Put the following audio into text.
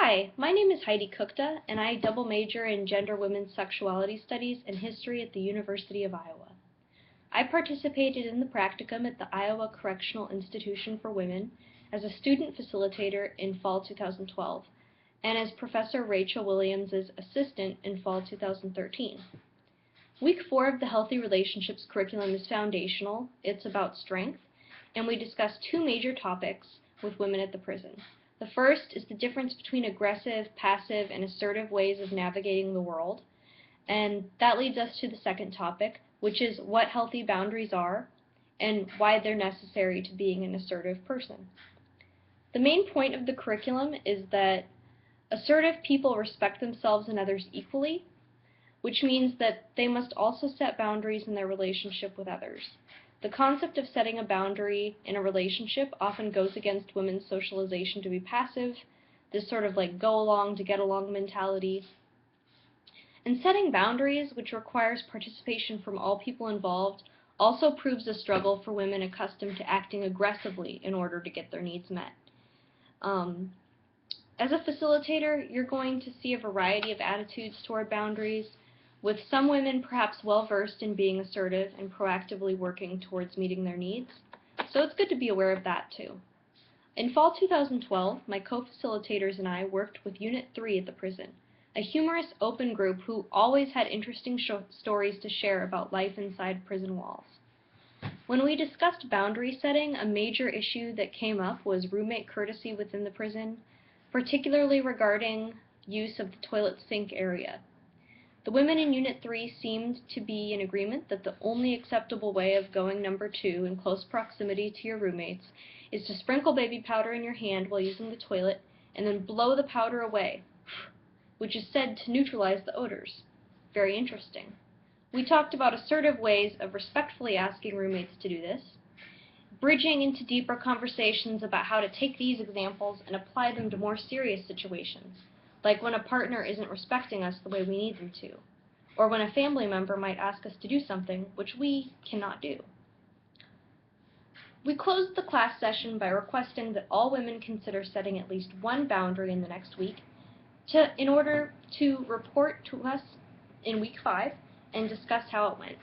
Hi, my name is Heidi Kukta, and I double major in Gender Women's Sexuality Studies and History at the University of Iowa. I participated in the practicum at the Iowa Correctional Institution for Women as a student facilitator in fall 2012, and as Professor Rachel Williams' assistant in fall 2013. Week 4 of the Healthy Relationships curriculum is foundational. It's about strength, and we discuss two major topics with women at the prison. The first is the difference between aggressive, passive, and assertive ways of navigating the world, and that leads us to the second topic, which is what healthy boundaries are and why they're necessary to being an assertive person. The main point of the curriculum is that assertive people respect themselves and others equally, which means that they must also set boundaries in their relationship with others. The concept of setting a boundary in a relationship often goes against women's socialization to be passive, this sort of like go along to get along mentality. And setting boundaries, which requires participation from all people involved, also proves a struggle for women accustomed to acting aggressively in order to get their needs met. As a facilitator, you're going to see a variety of attitudes toward boundaries, with some women perhaps well-versed in being assertive and proactively working towards meeting their needs. So it's good to be aware of that too. In fall 2012, my co-facilitators and I worked with Unit 3 at the prison, a humorous open group who always had interesting stories to share about life inside prison walls. When we discussed boundary setting, a major issue that came up was roommate courtesy within the prison, particularly regarding use of the toilet sink area. The women in Unit 3 seemed to be in agreement that the only acceptable way of going number 2 in close proximity to your roommates is to sprinkle baby powder in your hand while using the toilet and then blow the powder away, which is said to neutralize the odors. Very interesting. We talked about assertive ways of respectfully asking roommates to do this, bridging into deeper conversations about how to take these examples and apply them to more serious situations, like when a partner isn't respecting us the way we need them to, or when a family member might ask us to do something which we cannot do. We closed the class session by requesting that all women consider setting at least one boundary in the next week in order to report to us in week 5 and discuss how it went.